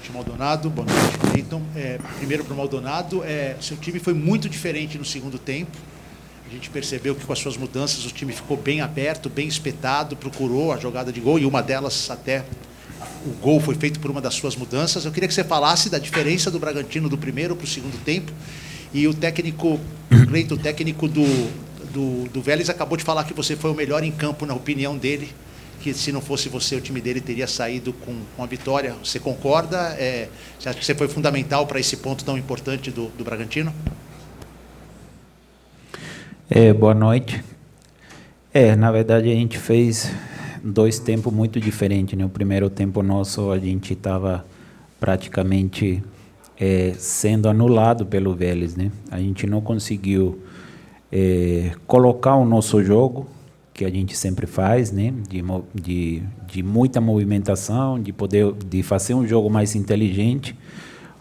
noite, Maldonado. Boa noite, Cleiton. Primeiro para o Maldonado, seu time foi muito diferente no segundo tempo. A gente percebeu que com as suas mudanças o time ficou bem aberto, bem espetado, procurou a jogada de gol e uma delas até o gol foi feito por uma das suas mudanças. Eu queria que você falasse da diferença do Bragantino do primeiro para o segundo tempo. E o técnico, Cleiton, o técnico do Vélez acabou de falar que você foi o melhor em campo, na opinião dele, que se não fosse você, o time dele teria saído com a vitória. Você concorda? Você acha que você foi fundamental para esse ponto tão importante do Bragantino? Boa noite. Na verdade, a gente fez 2 tempos muito diferentes, né? O primeiro tempo nosso, a gente estava praticamente sendo anulado pelo Vélez, né? A gente não conseguiu colocar o nosso jogo, que a gente sempre faz, né? De muita movimentação, de fazer um jogo mais inteligente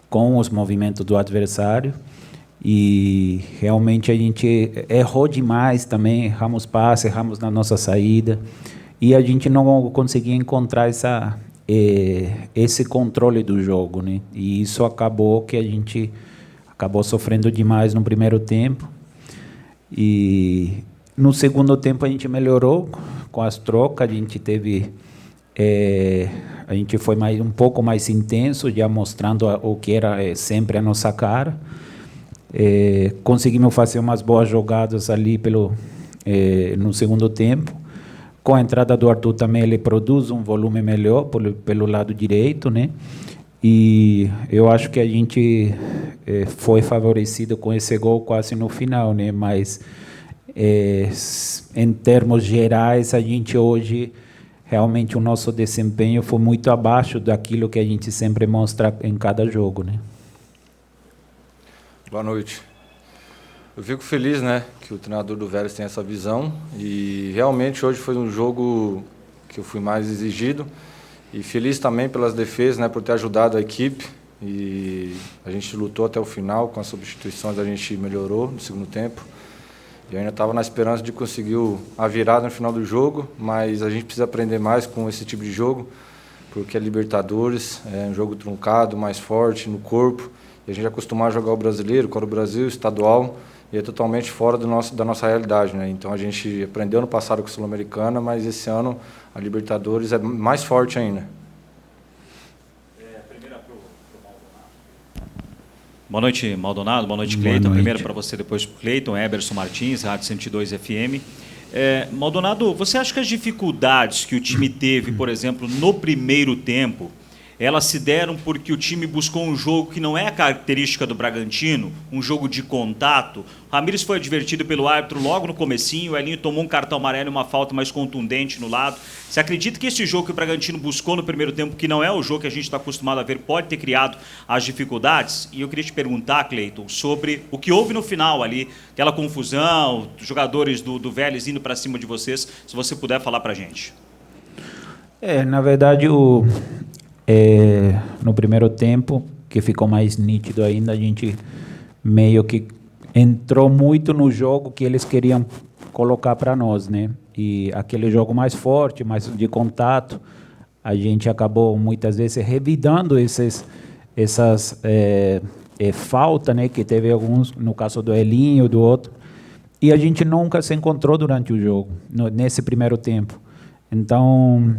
com os movimentos do adversário. E realmente a gente errou demais também, erramos passe, erramos na nossa saída, e a gente não conseguia encontrar esse controle do jogo, né? E isso acabou que a gente acabou sofrendo demais no primeiro tempo. E no segundo tempo a gente melhorou com as trocas, a gente teve a gente foi um pouco mais intenso, já mostrando o que era sempre a nossa cara. Conseguimos fazer umas boas jogadas ali no segundo tempo. Com a entrada do Arthur também, ele produz um volume melhor pelo lado direito, né? E eu acho que a gente foi favorecido com esse gol quase no final, né? Mas em termos gerais, a gente hoje realmente o nosso desempenho foi muito abaixo daquilo que a gente sempre mostra em cada jogo, né? Boa noite. Eu fico feliz, né, que o treinador do Vélez tem essa visão, e realmente hoje foi um jogo que eu fui mais exigido, e feliz também pelas defesas, né, por ter ajudado a equipe, e a gente lutou até o final, com as substituições a gente melhorou no segundo tempo, e eu ainda estava na esperança de conseguir a virada no final do jogo, mas a gente precisa aprender mais com esse tipo de jogo, porque é Libertadores, é um jogo truncado, mais forte no corpo, e a gente é acostumado a jogar o brasileiro, Copa do Brasil, estadual, e é totalmente fora da nossa realidade, né? Então a gente aprendeu no passado com a Sul-Americana, mas esse ano a Libertadores é mais forte ainda. Primeira pro Maldonado. Boa noite, Maldonado. Boa noite, Cleiton. Primeiro para você, depois para o Cleiton. Eberson Martins, Rádio 102 FM. Maldonado, você acha que as dificuldades que o time teve, por exemplo, no primeiro tempo, elas se deram porque o time buscou um jogo que não é a característica do Bragantino, um jogo de contato? O Ramires foi advertido pelo árbitro logo no comecinho, o Elinho tomou um cartão amarelo e uma falta mais contundente no lado. Você acredita que esse jogo que o Bragantino buscou no primeiro tempo, que não é o jogo que a gente está acostumado a ver, pode ter criado as dificuldades? E eu queria te perguntar, Cleiton, sobre o que houve no final ali, aquela confusão, os jogadores do Vélez indo para cima de vocês, se você puder falar para a gente. Na verdade, no primeiro tempo, que ficou mais nítido ainda, a gente meio que entrou muito no jogo que eles queriam colocar para nós, né? E aquele jogo mais forte, mais de contato, a gente acabou muitas vezes revidando essas faltas, né? Que teve alguns, no caso do Elinho, do outro, e a gente nunca se encontrou durante o jogo, nesse primeiro tempo. Então,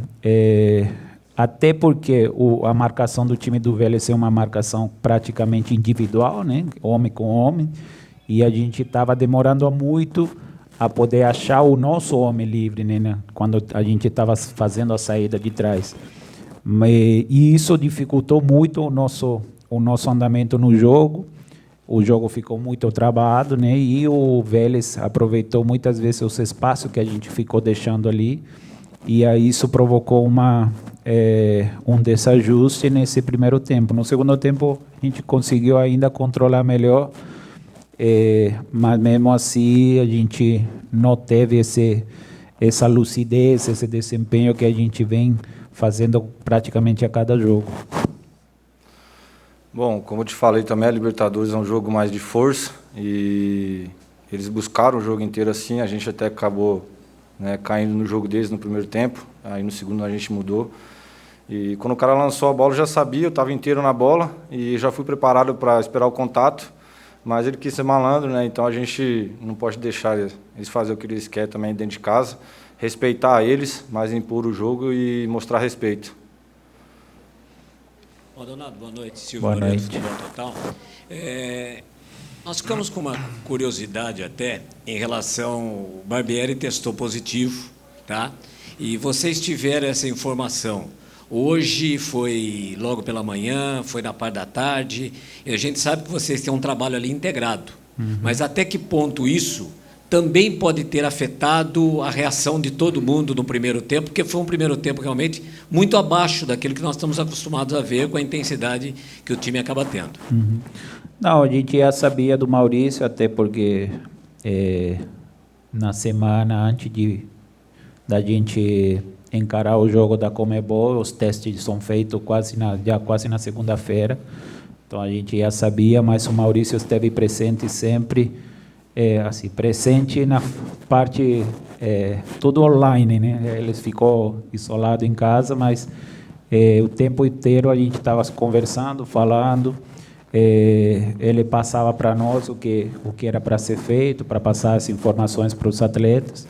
até porque a marcação do time do Vélez é uma marcação praticamente individual, né? Homem com homem, e a gente estava demorando muito a poder achar o nosso homem livre, né? Quando a gente estava fazendo a saída de trás. E isso dificultou muito o nosso andamento no jogo. O jogo ficou muito travado, né? E o Vélez aproveitou muitas vezes os espaços que a gente ficou deixando ali, e aí isso provocou um desajuste nesse primeiro tempo. No segundo tempo, a gente conseguiu ainda controlar melhor, mas mesmo assim a gente não teve essa lucidez, esse desempenho que a gente vem fazendo praticamente a cada jogo. Bom, como eu te falei também, a Libertadores é um jogo mais de força, e eles buscaram o jogo inteiro assim, a gente até acabou, né, caindo no jogo deles no primeiro tempo, aí no segundo a gente mudou. E quando o cara lançou a bola, eu já sabia, eu estava inteiro na bola e já fui preparado para esperar o contato, mas ele quis ser malandro, né? Então a gente não pode deixar eles fazer o que eles querem também dentro de casa, respeitar eles, mas impor o jogo e mostrar respeito. Maldonado, boa noite. Silvio Boa Moreira, noite. Futebol Total. Nós ficamos com uma curiosidade até em relação... O Barbieri testou positivo, tá? E vocês tiveram essa informação. Hoje foi logo pela manhã, foi na parte da tarde, e a gente sabe que vocês têm um trabalho ali integrado. Mas até que ponto isso também pode ter afetado a reação de todo mundo no primeiro tempo, porque foi um primeiro tempo realmente muito abaixo daquilo que nós estamos acostumados a ver com a intensidade que o time acaba tendo. Não, a gente já sabia do Maurício, até porque na semana antes da gente encarar o jogo da Conmebol, os testes são feitos quase na segunda-feira. Então a gente já sabia, mas o Maurício esteve presente sempre, assim, presente na parte tudo online, né? Ele ficou isolado em casa, mas o tempo inteiro a gente estava conversando, falando. Ele passava para nós o que era para ser feito, para passar as informações para os atletas.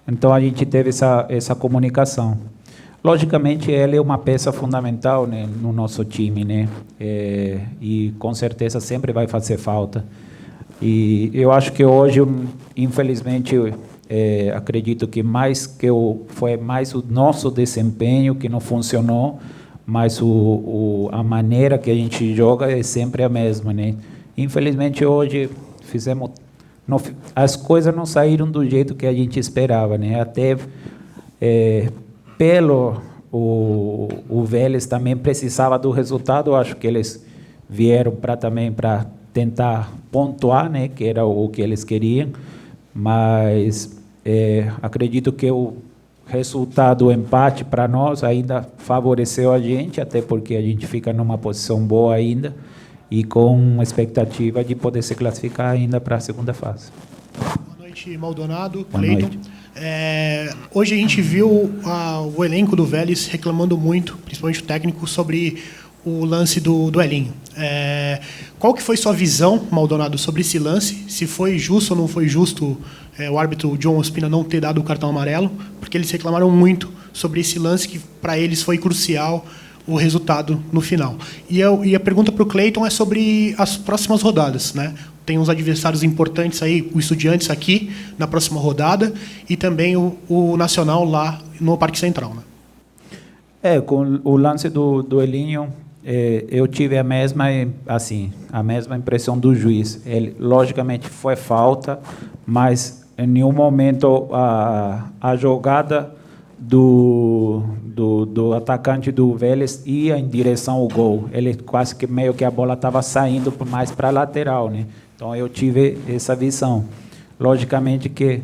Então, a gente teve essa comunicação. Logicamente, ele é uma peça fundamental, né, no nosso time, né? E, com certeza, sempre vai fazer falta. E eu acho que hoje, infelizmente, acredito que foi mais o nosso desempenho que não funcionou, mas a maneira que a gente joga é sempre a mesma, né? Infelizmente, hoje as coisas não saíram do jeito que a gente esperava, né? Até o Vélez também precisava do resultado. Eu acho que eles vieram também para tentar pontuar, né? Que era o que eles queriam, mas acredito que o resultado, o empate para nós ainda favoreceu a gente, até porque a gente fica numa posição boa ainda e com expectativa de poder se classificar ainda para a segunda fase. Boa noite, Maldonado, Boa Cleiton. noite. Hoje a gente viu o elenco do Vélez reclamando muito, principalmente o técnico, sobre o lance do Elinho. Qual que foi sua visão, Maldonado, sobre esse lance? Se foi justo ou não foi justo o árbitro John Ospina não ter dado o cartão amarelo? Porque eles reclamaram muito sobre esse lance que, para eles, foi crucial o resultado no final. E a pergunta para o Cleiton é sobre as próximas rodadas, né? Tem uns adversários importantes aí, o Estudiantes aqui, na próxima rodada, e também o Nacional lá no Parque Central, né? Com o lance do Elinho, eu tive a mesma impressão do juiz. Ele, logicamente, foi falta, mas em nenhum momento a jogada do atacante do Vélez ia em direção ao gol. Ele quase que meio que a bola estava saindo mais para a lateral, né? Então eu tive essa visão. Logicamente que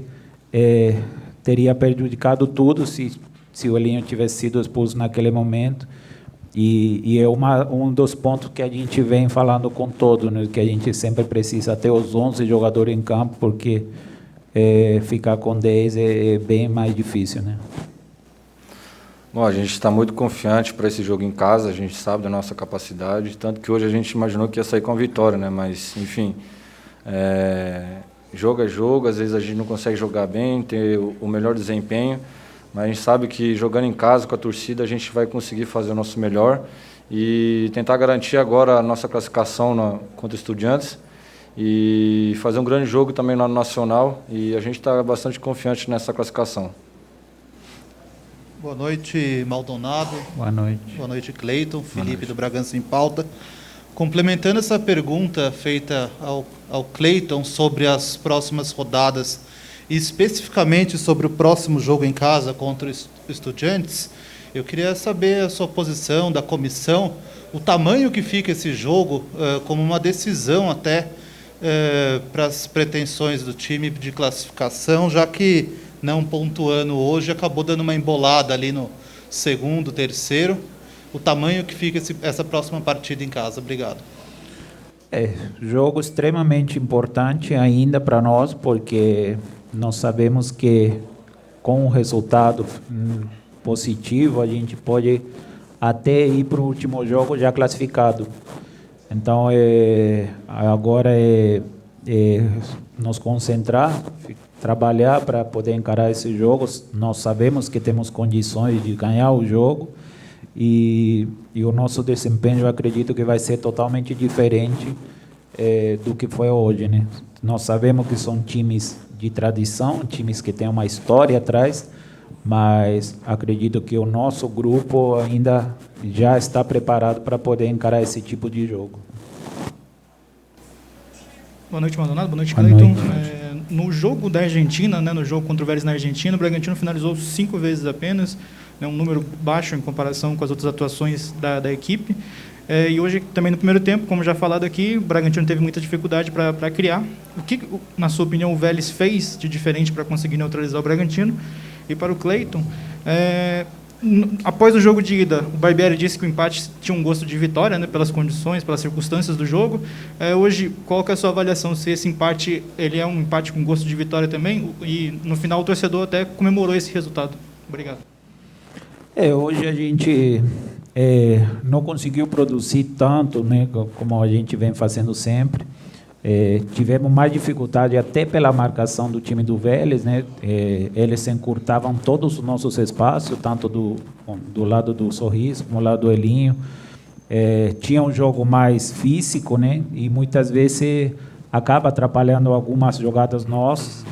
teria prejudicado tudo se o Elinho tivesse sido expulso naquele momento. E é um dos pontos que a gente vem falando com todos, né? Que a gente sempre precisa ter os 11 jogadores em campo, porque ficar com 10 é bem mais difícil, né? Bom, a gente está muito confiante para esse jogo em casa, a gente sabe da nossa capacidade, tanto que hoje a gente imaginou que ia sair com a vitória, né? Mas, enfim, jogo é jogo, às vezes a gente não consegue jogar bem, ter o melhor desempenho, mas a gente sabe que jogando em casa com a torcida a gente vai conseguir fazer o nosso melhor e tentar garantir agora a nossa classificação contra Estudiantes e fazer um grande jogo também no Nacional, e a gente está bastante confiante nessa classificação. Boa noite, Maldonado. Boa noite. Boa noite, Cleiton. Felipe do Bragança em Pauta. Complementando essa pergunta feita ao Cleiton sobre as próximas rodadas, e especificamente sobre o próximo jogo em casa contra os Estudiantes, eu queria saber a sua posição da comissão, o tamanho que fica esse jogo como uma decisão até para as pretensões do time de classificação, já que não pontuando hoje, acabou dando uma embolada ali no segundo, terceiro. O tamanho que fica essa próxima partida em casa. Obrigado. Jogo extremamente importante ainda para nós, porque nós sabemos que com o resultado positivo a gente pode até ir para o último jogo já classificado. Então, agora nos concentrar, trabalhar para poder encarar esses jogos. Nós sabemos que temos condições de ganhar o jogo e o nosso desempenho, eu acredito que vai ser totalmente diferente do que foi hoje, né? Nós sabemos que são times de tradição, times que têm uma história atrás, mas acredito que o nosso grupo ainda já está preparado para poder encarar esse tipo de jogo. Boa noite, Maldonado. Boa noite, Boa Cleiton. noite. No jogo da Argentina, né, no jogo contra o Vélez na Argentina, o Bragantino finalizou 5 vezes apenas, né, um número baixo em comparação com as outras atuações da equipe. E hoje, também no primeiro tempo, como já falado aqui, o Bragantino teve muita dificuldade para criar. O que, na sua opinião, o Vélez fez de diferente para conseguir neutralizar o Bragantino? E para o Cleiton, após o jogo de ida, o Barbieri disse que o empate tinha um gosto de vitória, né, pelas condições, pelas circunstâncias do jogo. Hoje, qual que é a sua avaliação? Se esse empate ele é um empate com gosto de vitória também? E, no final, o torcedor até comemorou esse resultado. Obrigado. Hoje a gente não conseguiu produzir tanto, né, como a gente vem fazendo sempre. Tivemos mais dificuldade até pela marcação do time do Vélez, né? Eles encurtavam todos os nossos espaços, tanto do lado do Sorriso como do lado do Elinho. Tinha um jogo mais físico, né? E muitas vezes acaba atrapalhando algumas jogadas nossas.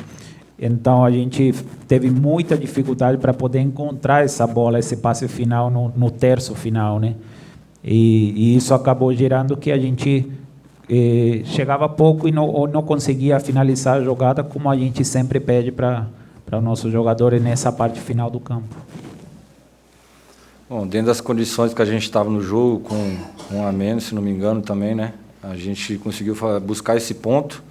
Então a gente teve muita dificuldade para poder encontrar essa bola, esse passe final no terço final, né? E isso acabou gerando que a gente chegava pouco e não conseguia finalizar a jogada como a gente sempre pede para os nossos jogadores nessa parte final do campo. Bom, dentro das condições que a gente estava no jogo, com 1 a menos, se não me engano também, né? A gente conseguiu buscar esse ponto.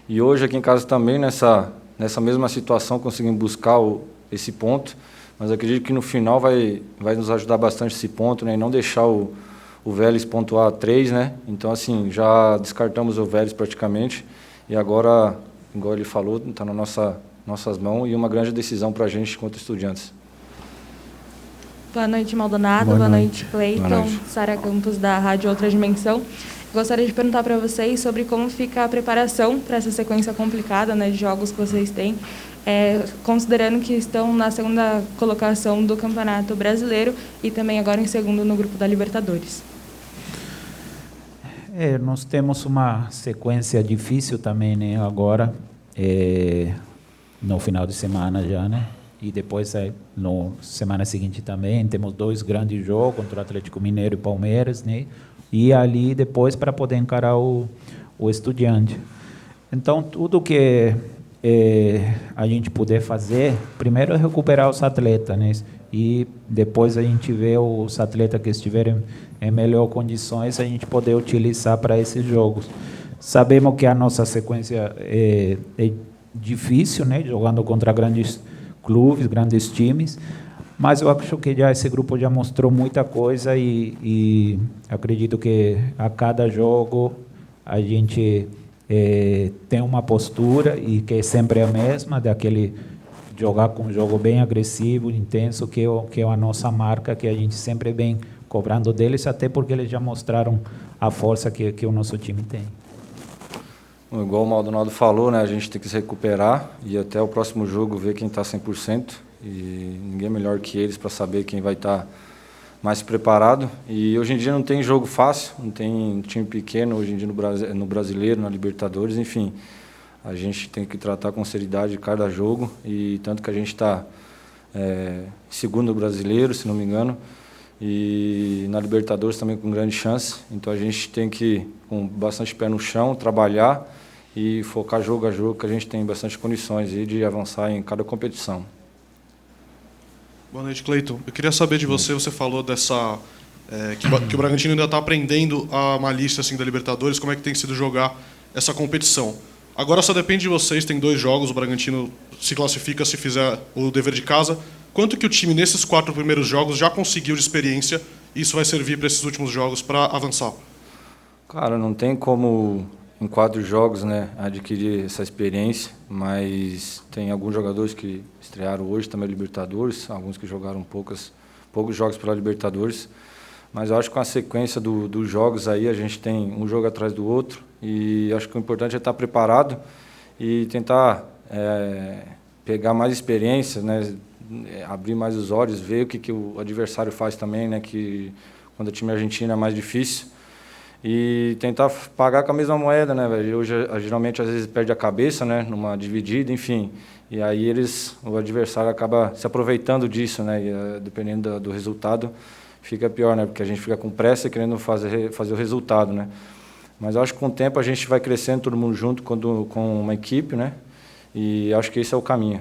E hoje aqui em casa também, nessa mesma situação, conseguimos buscar esse ponto. Mas acredito que no final vai nos ajudar bastante esse ponto, né? E não deixar o Vélez pontuar 3, né? Então, assim, já descartamos o Vélez praticamente. E agora, igual ele falou, está nas nossas mãos e uma grande decisão para a gente contra Estudiantes. Boa noite, Maldonado. Boa noite, Cleiton. Sara Campos, da Rádio Outra Dimensão. Gostaria de perguntar para vocês sobre como fica a preparação para essa sequência complicada, né, de jogos que vocês têm, considerando que estão na 2ª colocação do Campeonato Brasileiro e também agora em 2º no grupo da Libertadores. Nós temos uma sequência difícil também, né, agora, no final de semana já, né? E depois, na semana seguinte também, temos 2 grandes jogos contra o Atlético Mineiro e Palmeiras, né? E ali depois para poder encarar o Estudiante. Então, tudo que a gente puder fazer, primeiro é recuperar os atletas, né? E depois a gente vê os atletas que estiverem em melhor condições, a gente poder utilizar para esses jogos. Sabemos que a nossa sequência é difícil, né? Jogando contra grandes clubes, grandes times, mas eu acho que já esse grupo já mostrou muita coisa e acredito que a cada jogo a gente tem uma postura e que é sempre a mesma, daquele jogar com um jogo bem agressivo, intenso, que é a nossa marca, que a gente sempre vem cobrando deles, até porque eles já mostraram a força que o nosso time tem. Igual o Maldonado falou, né, a gente tem que se recuperar e até o próximo jogo ver quem está 100%. E ninguém melhor que eles para saber quem vai estar mais preparado. E hoje em dia não tem jogo fácil, não tem time pequeno hoje em dia no Brasileiro, na Libertadores, enfim. A gente tem que tratar com seriedade cada jogo e tanto que a gente está segundo Brasileiro, se não me engano, e na Libertadores também com grande chance. Então a gente tem que, com bastante pé no chão, trabalhar e focar jogo a jogo, que a gente tem bastante condições de avançar em cada competição. Boa noite, Cleiton. Eu queria saber de você, você falou dessa que o Bragantino ainda está aprendendo a malícia assim, da Libertadores, como é que tem sido jogar essa competição. Agora só depende de vocês, tem 2 jogos, o Bragantino se classifica se fizer o dever de casa. Quanto que o time, nesses 4 primeiros jogos, já conseguiu de experiência e isso vai servir para esses últimos jogos para avançar? Cara, não tem como em 4 jogos, né, adquirir essa experiência, mas tem alguns jogadores que estrearam hoje também a Libertadores, alguns que jogaram poucos jogos pela Libertadores, Mas eu acho que com a sequência dos jogos aí, a gente tem um jogo atrás do outro, e acho que o importante é estar preparado e tentar pegar mais experiência, né? Abrir mais os olhos, ver o que o adversário faz também, né? Que quando o time argentino é mais difícil, e tentar pagar com a mesma moeda, né, velho? Hoje, geralmente, às vezes perde a cabeça, né, numa dividida, enfim, e aí o adversário acaba se aproveitando disso, né, e, dependendo do resultado, fica pior, né, porque a gente fica com pressa querendo fazer o resultado, né. Mas eu acho que com o tempo a gente vai crescendo todo mundo junto com uma equipe, né, e acho que esse é o caminho.